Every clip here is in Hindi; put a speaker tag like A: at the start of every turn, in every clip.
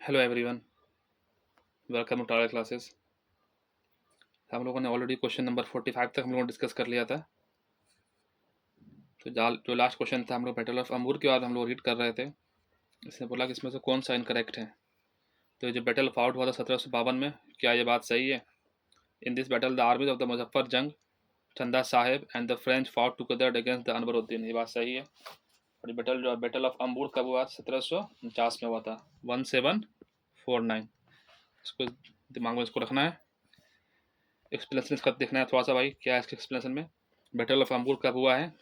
A: Hello everyone, welcome to tower classes. हम लोगों ने ऑलरेडी क्वेश्चन नंबर 45 तक हम लोगों ने डिस्कस कर लिया था। तो जो लास्ट क्वेश्चन था हम लोग बैटल ऑफ अमूर के बाद हम लोग रीड कर रहे थे। इसने बोला कि इसमें से कौन सा इनकरेक्ट है। तो ये जो बैटल फाउट हुआ था 1752 में, क्या ये बात सही है? In this battle the armies of the Muzaffar Jung, Chanda Sahib and the French fought together against the Anwaruddin. ये बात सही है। और ये बैटल ऑफ अमूर कब हुआ? 1749 में हुआ था, 1749। इसको दिमाग में इसको रखना है। एक्सप्लेनेशन इसका देखना है थोड़ा सा भाई, क्या है इसके एक्सप्लेनेशन में। बैटल ऑफ अमूर कब हुआ है?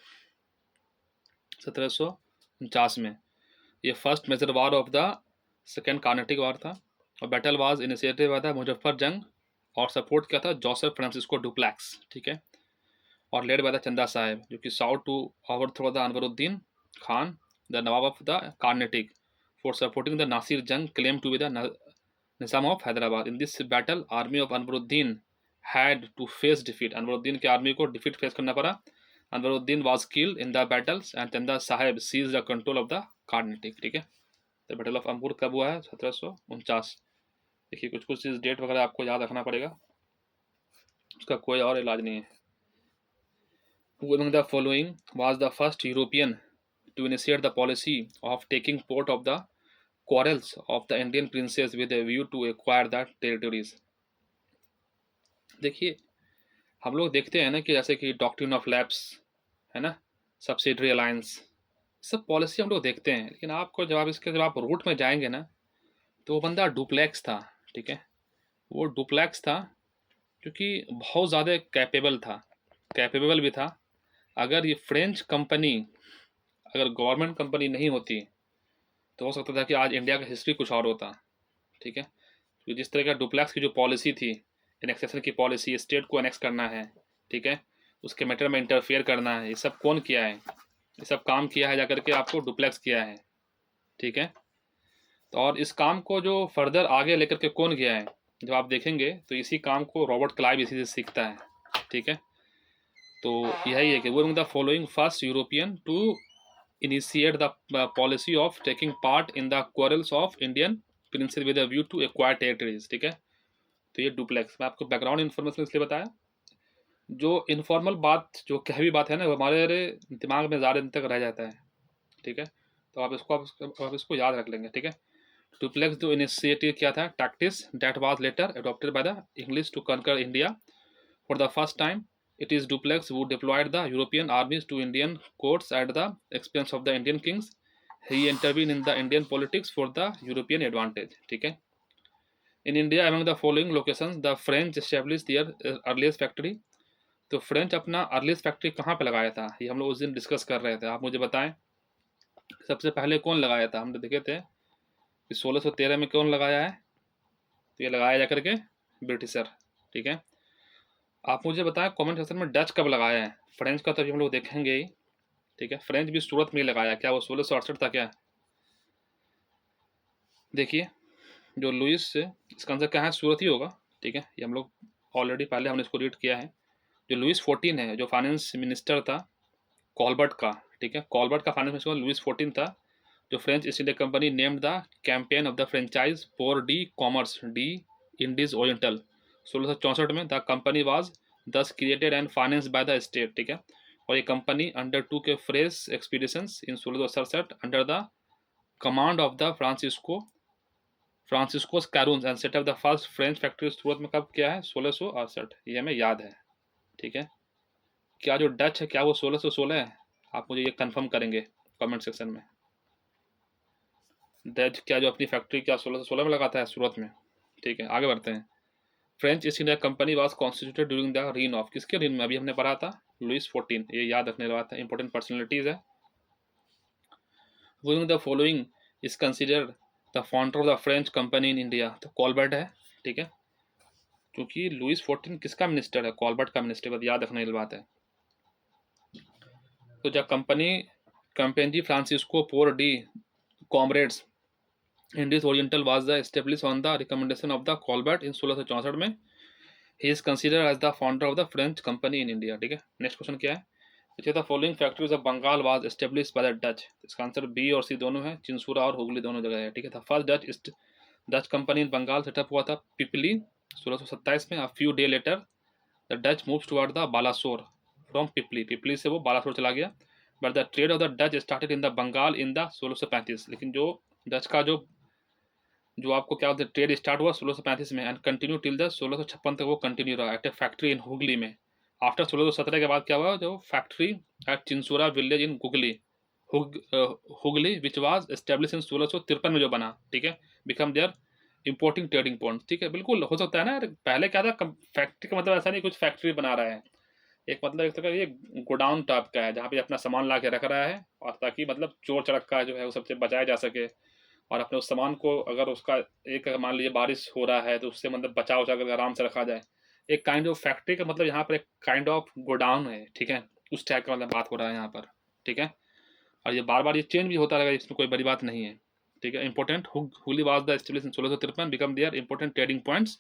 A: 1749 में। ये first major war of the second Carnatic war था। और बैटल वाज इनिशिएटेड हुआ था मुजफ्फर जंग, और सपोर्ट किया था जोसेफ फ्रांसिस्को डुप्लेक्स, ठीक है। और लेड बाय द चंदा साहेब, जो कि sought to overthrow the Anwaruddin Khan, the nawab of the Carnatic, for supporting the Nasir Jung claim to be the Nizam of Hyderabad. In this battle army of Anwaruddin had to face defeat. Anwaruddin की आर्मी को डिफीट फेस करना पड़ा। Anwaruddin was killed in the battles and Chanda Sahib seize the control of the Carnatic, ठीक है। द बैटल ऑफ अमूर कब हुआ है? 1749। देखिए कुछ कुछ चीज़ डेट वगैरह आपको याद रखना पड़ेगा, उसका कोई और इलाज नहीं है। Who among the following was the first European to initiate the policy of taking port of the quarrels of the Indian princes with a view to acquire the territories? देखिए हम लोग देखते हैं ना कि जैसे कि डॉक्ट्रिन ऑफ लैप्स है ना, सब्सिडरी अलायंस, सब पॉलिसी हम लोग देखते हैं। लेकिन आपको जब आप रूट में जाएंगे ना, तो वो बंदा डुप्लेक्स था, ठीक है। वो डुप्लेक्स था क्योंकि बहुत ज़्यादा कैपेबल था, कैपेबल भी था। अगर ये फ्रेंच कंपनी, अगर गवर्नमेंट कंपनी नहीं होती, तो हो सकता था कि आज इंडिया का हिस्ट्री कुछ और होता, ठीक है। तो जिस तरह का डुप्लेक्स की जो पॉलिसी थी, एनेक्सेशन की पॉलिसी, स्टेट को एनेक्स करना है, ठीक है, उसके मैटर में इंटरफेयर करना है, ये सब कौन किया है? ये सब काम किया है जाकर के आपको डुप्लेक्स किया है, ठीक है। तो और इस काम को जो फर्दर आगे लेकर के कौन गया है, जब आप देखेंगे तो इसी काम को रॉबर्ट क्लाइव इसी से सीखता है, ठीक है। तो यही है कि वो the following first European to initiate the policy of taking part in the quarrels of Indian princes with a view to acquire territories, ठीक है। तो ये डुप्लेक्स, मैं आपको बैकग्राउंड इन्फॉर्मेशन इसलिए बताया। जो इनफॉर्मल बात, जो कह भी बात है ना, वो हमारे दिमाग में ज़्यादा दिन तक रह जाता है, ठीक है। तो आप इसको याद रख लेंगे, ठीक है। डुप्लेक्स जो इनिशिएटिव किया था, tactics that was later adopted by the English to conquer India for the first time. It is Dupleix who deployed the European armies to Indian courts at the expense of the Indian kings. He intervened in the Indian politics for the European advantage, ठीक है। In India, among the following locations, the French established their earliest factory. तो फ्रेंच अपना अर्लीस्ट फैक्ट्री कहाँ पे लगाया था, ये हम लोग उस दिन डिस्कस कर रहे थे। आप मुझे बताएं, सबसे पहले कौन लगाया था? हमने देखे थे कि 1613 में कौन लगाया है, तो ये लगाया जा करके ब्रिटिशर, ठीक है। आप मुझे बताएं कमेंट सेक्शन में डच कब लगाया है। फ्रेंच का तो अभी हम लोग देखेंगे ही, ठीक है। फ्रेंच भी सूरत में ही लगाया, क्या वो 1668 था क्या? देखिए जो लुइस, इसका आंसर क्या है? सूरत ही होगा, ठीक है। ये हम लोग ऑलरेडी पहले हमने इसको रीड किया है। जो लुइस 14 है, जो फाइनेंस मिनिस्टर था कॉलबर्ट का, ठीक है, कॉलबर्ट का फाइनेंस मिनिस्टर लुइस 14 था। जो French East India Company named the campaign of the franchise for de commerce de Indies oriental 1664 में। The company was thus created and finance by the state, ठीक है। और ये company undertook fresh expeditions in 1667 under the command of the Francois Caron and set up the first French factory Surat में कब किया है? 1668, ये हमें याद है, ठीक है। क्या जो डच है, क्या वो 1616 है? आप मुझे ये कंफर्म करेंगे कमेंट सेक्शन में। डच क्या जो अपनी फैक्ट्री क्या 1616 में लगाता है सूरत में, ठीक है। आगे बढ़ते हैं। French East India company was constituted during the reign of, किसके रीन में? अभी हमने पढ़ा था लुइस 14, ये याद रखने वाला था, इंपॉर्टेंट पर्सनैलिटीज है। Who the following is considered the founder of the French company in India? तो कॉलबर्ट है, ठीक है। क्योंकि लुइस 14 किसका मिनिस्टर है? कॉलबर्ट का मिनिस्टर, बात याद रखने वाली बात है। तो जब company Francisco pour de comrades Indies oriental was the establish on the recommendation of the Colbert in 1664 में। He is considered as the founder of the French company in India, ठीक है। नेक्स्ट क्वेश्चन क्या है? Which the following factories of Bengal was establish by the Dutch? इसका आंसर बी और सी दोनों है, चिंसूरा और हुगली दोनों जगह है, ठीक है। The first Dutch Dutch company in Bengal set up हुआ था पिपली 1627 में। A few day later the Dutch moves toward the Balasore from Pipli, Pipli से वो बालासोर चला गया। But the trade of the Dutch started in the Bengal in the 1635, लेकिन जो डच का जो आपको क्या बोलते हैं ट्रेड स्टार्ट हुआ 1635 में एंड कंटिन्यू टिल द 1656 तक वो कंटिन्यू रहा at a factory in Hooghly में। आफ्टर 1617 के बाद क्या हुआ, जो factory at Chinsurah village in गुगली Hooghly which was establish in 1653 में जो बना, ठीक है, become their importing trading point. ठीक है, बिल्कुल हो सकता है ना, पहले क्या था, फैक्ट्री का मतलब ऐसा नहीं कुछ फैक्ट्री बना रहा है, एक मतलब एक तरह का ये गोडाउन टाइप का है जहाँ पे अपना सामान ला के रख रहा है, और ताकि मतलब चोर चड़क्का जो है वो सबसे बचाया जा सके, और अपने उस सामान को अगर उसका एक मान लीजिए बारिश हो रहा है तो उससे मतलब बचा उचा कर आराम से रखा जाए। एक काइंड ऑफ फैक्ट्री का मतलब यहाँ पर एक काइंड ऑफ गोडाउन है, ठीक है, उस टाइप का मतलब बात हो रहा है यहाँ पर, ठीक है। और ये बार बार ये चेंज भी होता रहेगा, इसमें कोई बड़ी बात नहीं है, ठीक है। Important Hooghly was the establish in 1653 become their important trading points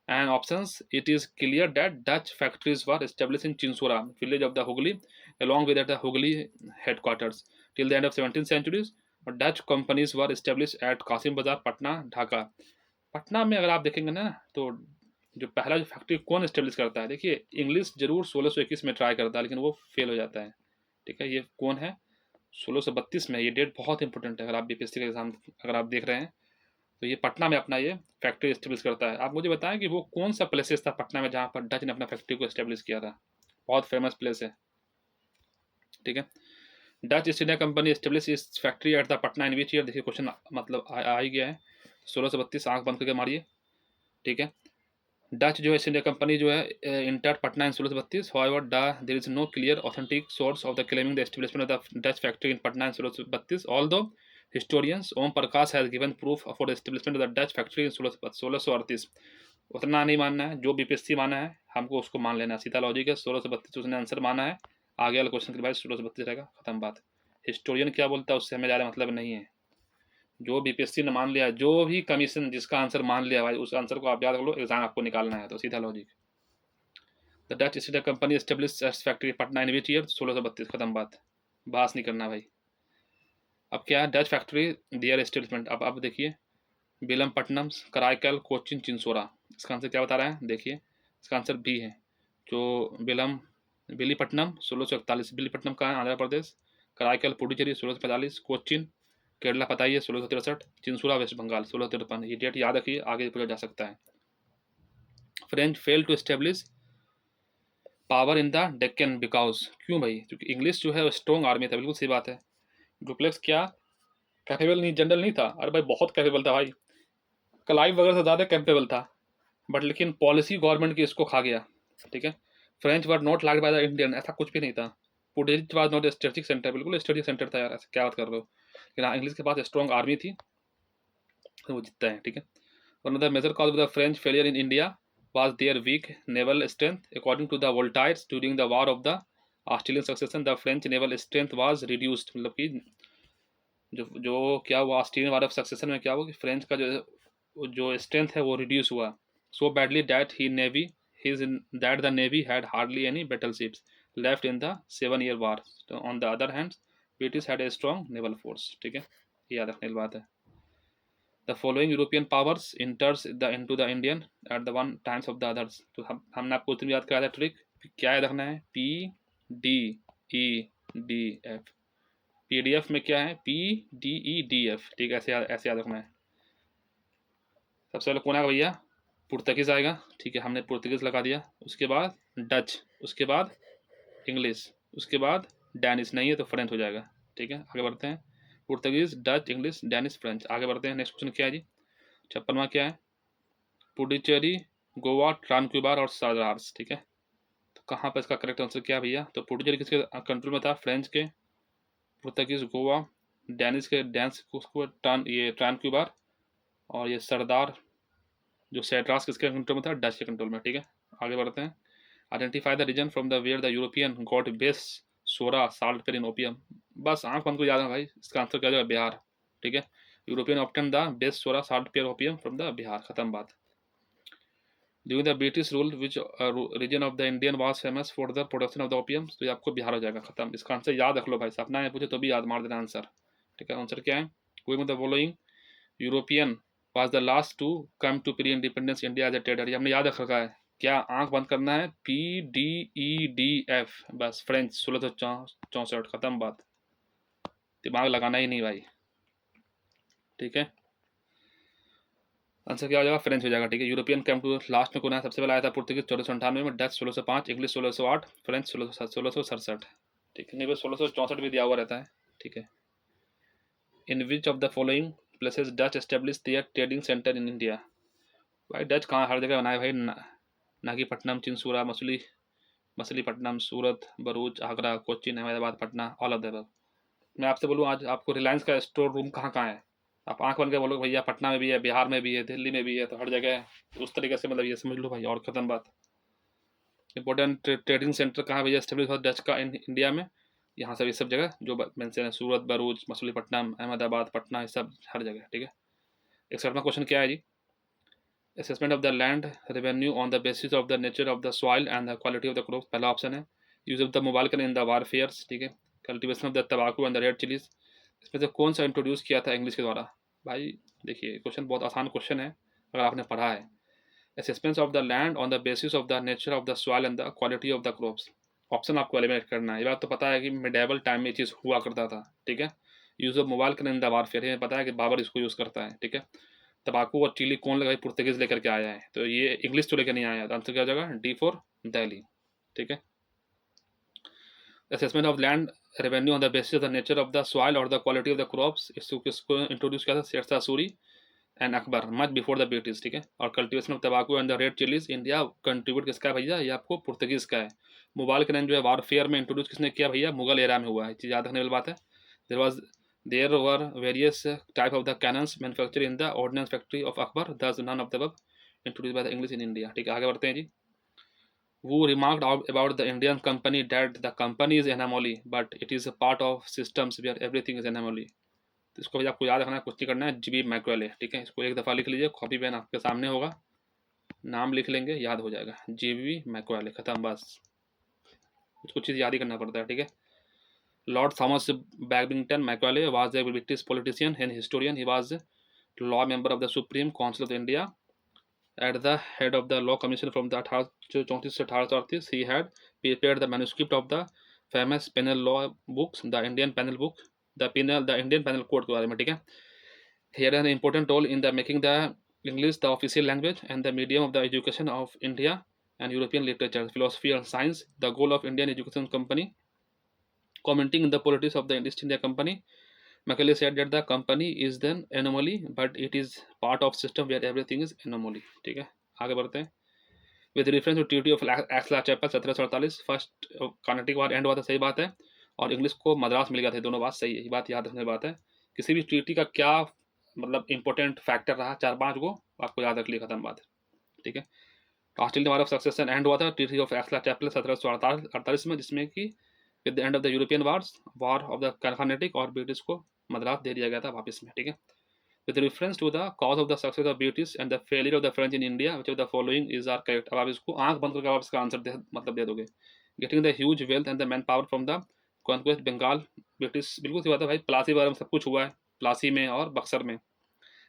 A: and options. It is clear that Dutch factories were established in Chinsura village of the Hooghly along with the Hooghly headquarters till the end of 17th centuries. और Dutch companies were established at Kasim Bazar, Patna, Dhaka. Patna में अगर आप देखेंगे ना तो जो पहला जो फैक्ट्री कौन एस्टेब्लिश करता है, देखिए इंग्लिश जरूर 1621 में ट्राई करता है लेकिन वो फेल हो जाता है, ठीक है। ये कौन है, 1632 में, ये डेट बहुत इंपॉर्टेंट है अगर आप बीपीएससी का एग्जाम अगर आप देख रहे हैं तो ये पटना में अपना ये फैक्ट्री एस्टेब्लिश करता है। आप मुझे बताएं कि वो कौन सा प्लेसेस था पटना में जहाँ पर डच ने अपना फैक्ट्री को एस्टेब्लिश किया था, बहुत फेमस प्लेस है, ठीक है। Dutch East India Company establish its factory at the Patna in which year, देखिए क्वेश्चन मतलब आ ही गया है, 1632, आंख बंद करके मारिए, ठीक है। डच जो है ईस्ट इंडिया कंपनी जो है enter Patna in 1632, however there is no clear authentic source of the claiming the establishment of the Dutch factory in Patna in 1632, although historians Om Prakash has given proof for the establishment of the Dutch factory in 1638। उतना नहीं मानना है, जो बीपीएससी माना है हमको उसको मान लेना है, सीधा लॉजिक है, 1632 उसने आंसर माना है, आगे वाला क्वेश्चन के बाद 1632 रहेगा, खत्म बात। हिस्टोरियन क्या बोलता है उससे हमें ज़्यादा मतलब नहीं है, जो बीपीएससी ने मान लिया, जो भी कमीशन जिसका आंसर मान लिया भाई उस आंसर को आप याद कर लो, एग्जाम आपको निकालना है, तो सीधा logic. The Dutch East India Company establish factory Patna in which year, 1632, खत्म बात, बहस नहीं करना भाई। अब क्या है, डच फैक्ट्री दियर एस्टेब्लिशमेंट, अब देखिए बिलमपट्टनम, कराईकल, कोचिन, चिंसोरा, इसका आंसर क्या बता रहा है, देखिए इसका आंसर बी है, जो बिलीपट्टनम 1641, बिलीपट्टनम का है आंध्र प्रदेश, कराईकल पुडुचेरी 1645, कोचिन केरला पता ही है 1663, चिंसुरा वेस्ट बंगाल 1653। ये डेट याद रखिए, आगे पूछा जा सकता है। French fail to establish power in the Deccan because, क्यों भाई, क्योंकि इंग्लिश जो है स्ट्रॉन्ग आर्मी था, बिल्कुल सही बात है। डुप्लेक्स क्या कैपेबल नहीं, जनरल नहीं था, अरे भाई बहुत कैपेबल था भाई, क्लाइव वगैरह से ज़्यादा कैपेबल था, बट लेकिन पॉलिसी गवर्नमेंट की इसको खा गया, ठीक है। French were not liked by the Indian, ऐसा कुछ भी नहीं था। Puducherry was not strategic centre, बिल्कुल स्ट्रेटेजिक सेंटर था यार, ऐसा क्या बात कर रहे हो, लेकिन हाँ इंग्लिश के पास स्ट्रॉन्ग आर्मी थी तो वो जीतता है, ठीक है। One of the major cause of the French failure in India was their weak naval strength. According to the Voltaires, during the War of the Australian Succession, the French naval strength was reduced. मतलब कि जो क्या हुआ ऑस्ट्रेलियन वार ऑफ सक्सेशन में, क्या हुआ कि फ्रेंच का जो स्ट्रेंथ है वो रिड्यूस हुआ, so badly that he navy his that the navy had hardly any battle ships left in the 7 year war. On the other hand British had a strong naval force, ठीक है, ये याद रखने की बात है। The following European powers इंटर्स the into the Indian at the one times of the others, तो हमने आपको उतनी याद कराया था ट्रिक, क्या याद रखना है, P D E D F, PDF में क्या है, P D E D F, ठीक है, ऐसे याद रखना है। सबसे पहले कौन आएगा भैया, पुर्तगीज आएगा, ठीक है, हमने पुर्तगीज लगा दिया, उसके बाद डच, उसके बाद इंग्लिश, उसके बाद डैनिश, नहीं है तो फ्रेंच हो जाएगा, ठीक है। आगे बढ़ते हैं, Portuguese, Dutch, English, Danish, French, आगे बढ़ते हैं। नेक्स्ट क्वेश्चन क्या है जी, 56वां क्या है, पुडुचेरी, गोवा, ट्रांक्विबार और साजार्स, ठीक है। तो कहाँ पर इसका करेक्ट आंसर क्या है भैया, तो पुडुचेरी किसके कंट्रोल में था, फ्रेंच के, पुर्तगीज गोवा, डैनिश के डैंस उसको ये ट्रांक्विबार, और ये सरदार जो सैट्रास किसके कंट्रोल में था, डच के कंट्रोल में, ठीक है। आगे बढ़ते हैं, identify the region from the where the European got base सोरा साल्ट पेर इन ओपियम, बस आंख बंद को याद है भाई, इसका आंसर क्या जाएगा, बिहार, ठीक है। यूरोपियन ऑप्टेन द बेस सोरा saltpetre opium from the Bihar, खत्म बात। During the British rule which region of the Indian was famous for the production of the opium, तो ये आपको बिहार हो जाएगा, खत्म। इसका आंसर याद रख लो भाई, सपना है पूछे तो भी याद मार देना आंसर, ठीक है। आंसर क्या है, कोई मतलब following European was the last to come to pre independence India as a trader. ये हमने याद रख रखा है। क्या आंख बंद करना है, PDEDF, बस फ्रेंच 1664, खत्म बात, दिमाग लगाना ही नहीं भाई, ठीक है। आंसर क्या हो जाएगा, फ्रेंच हो जाएगा, ठीक है। यूरोपियन कम टू लास्ट में कौन आया, सबसे पहले आया था पुर्तगीज 1498 में, डच 1605, इंग्लिश 1608, फ्रेंच 1667, ठीक है। नहीं भाई 1664 भी दिया हुआ रहता है, ठीक है। In which of the following places Dutch establish their trading centre in India. भाई डच कहाँ, हर जगह बनाए भाई, Nagapattinam, Chinsura, Machilipatnam, Surat, Bharuch, Agra, Cochin, Ahmedabad, Patna, all of the above. मैं आपसे बोलूँ आज आपको रिलायंस का स्टोर रूम कहाँ कहाँ है, आप आंख बंद के बोलोगे भैया पटना में भी है, बिहार में भी है, दिल्ली में भी है, तो हर जगह है। तो उस तरीके से मतलब ये समझ लो भाई, और खत्म बात। इंपॉर्टेंट ट्रेडिंग सेंटर कहाँ भैया एस्टेब्लिश हुआ डच का इंडिया में, यहाँ सब ये सब जगह जो मेंशन है, सूरत, भरूच, मछलीपट्टनम, अहमदाबाद, पटना, ये सब हर जगह, ठीक है। 61वां क्वेश्चन क्या है जी, assessment of the land revenue on the basis of the nature of the soil and the quality of the crop, पहला ऑप्शन है। Use of the mobile gun in the warfares, ठीक है। कल्टीवेशन ऑफ द तंबाकू एंड द रेड चिलीज, इसमें से कौन सा इंट्रोड्यूस किया था इंग्लिश के द्वारा। भाई देखिए क्वेश्चन बहुत आसान क्वेश्चन है अगर आपने पढ़ा है। Assessment of the land on the basis of the nature of the soil and the quality of the crops, option आपको एलिमिनेट करना है। ये बात तो पता है कि मिडेवल टाइम में ये चीज़ हुआ करता था, ठीक है। Use of mobile gun in the warfare, ये पता है कि बाबर इसको यूज़ करता है, ठीक है। तंबाकू और चिली कौन लगाई, पुर्तगीज लेकर के आया है, तो ये इंग्लिश तो लेकर नहीं आया। तो आंसर क्या हो जाएगा, D फॉर दिल्ली, ठीक है। Assessment of land revenue on the basis of the nature of the soil और the quality of the crops, इसको किसको इंट्रोड्यूस किया था, Sher Shah Suri and Akbar, much before the British, ठीक है। और कल्टीवेशन ऑफ तंबाकू and the red chillies India contribute किसका है भैया, ये आपको पुर्तगीज का है। मोबाइल का नाम जो है वारफेयर में इंट्रोड्यूस किसने किया भैया, मुगल एरा में हुआ है, चीज़ याद रखने वाली बात है। There were various type of the cannons manufacture in the ordnance factory of Akbar, thus none of the above introduce by the English in India, ठीक है। आगे बढ़ते हैं जी। Who remarked about the Indian company that the company is anomaly but it is a part of systems where everything is anomaly। तो इसको भी आपको याद रखना है, कुछ नहीं करना है, GB मैकवेले, ठीक है। इसको एक दफ़ा लिख लीजिए, कॉपी पेन आपके सामने होगा, नाम लिख लेंगे, याद हो जाएगा, GB मैकवेले, खत्म बस। कुछ चीज़ याद ही करना पड़ता है, ठीक है। Lord Thomas Babington Macaulay was a British politician and historian, he was law member of the supreme council of India at the head of the law commission from the 1834 से 1838, he had prepared the manuscript of the famous penal law books, the Indian penal book, the Indian penal code के बारे में, ठीक है। He had an important role in the making the English the official language and the medium of the education of India and European literature, philosophy and science. The goal of Indian education company, commenting in the politics of the East India Company, Macaulay said that the company is then anomaly but it is part of system where everything is anomaly, ठीक है। आगे बढ़ते हैं। With reference to treaty of Aix la Chapelle 1748, first Carnatic war end हुआ था, सही बात है। और इंग्लिश को मद्रास मिल गया था, दोनों बात सही है, ये बात याद रखने की बात है। किसी भी ट्रीटी का क्या मतलब इंपॉर्टेंट फैक्टर रहा, 4-5 को आपको याद रख लिया, खत्म बात है, ठीक है। Australian war of succession and हुआ था ट्रीटी ऑफ एक्सला चैपल 1748 में, जिसमें कि with the end of the European war of the Carnatic और ब्रिटिश को मद्रास दे दिया गया था वापस में, ठीक है। With reference to the cause of the success of British and the failure of the French in India, which of the following is are correct। अब आप इसको आंख बंद करके आप इसका आंसर मतलब दे दोगे। Getting the huge wealth and the manpower from the conquest Bengal, British, बिल्कुल सी बात है भाई, प्लासी वगैरह में सब कुछ हुआ है, प्लासी में और बक्सर में।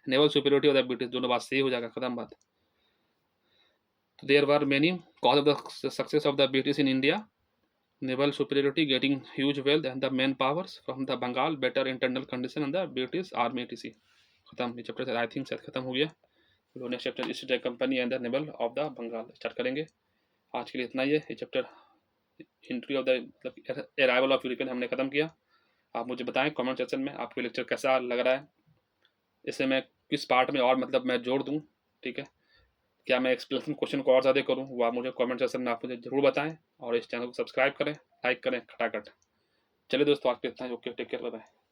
A: Naval superiority of the British, दोनों बात सही हो जाएगा, खत्म बात। There were many cause of the success of the British in India, naval superiority, getting huge wealth and the manpowers from the Bengal, better internal condition and the British army, etc। खत्म, ये चैप्टर आई थिंक शायद खत्म हो गया। तो next chapter East India company and the naval of the Bengal start करेंगे। आज के लिए इतना ही है, ये चैप्टर हिस्ट्री ऑफ द मतलब अराइवल ऑफ यूरोपियन हमने खत्म किया। आप मुझे बताएं कमेंट सेक्शन में आपको लेक्चर कैसा लग रहा है, इसे मैं किस पार्ट में और मतलब मैं जोड़ दूँ, ठीक है। क्या मैं एक्सप्लेनेशन क्वेश्चन को और ज़्यादा करूँ, वो आप मुझे कमेंट सेक्शन में आप मुझे ज़रूर बताएं। और इस चैनल को सब्सक्राइब करें, लाइक करें खटाखट। चलिए दोस्तों, आज के इतना ही, okay, take care, bye bye.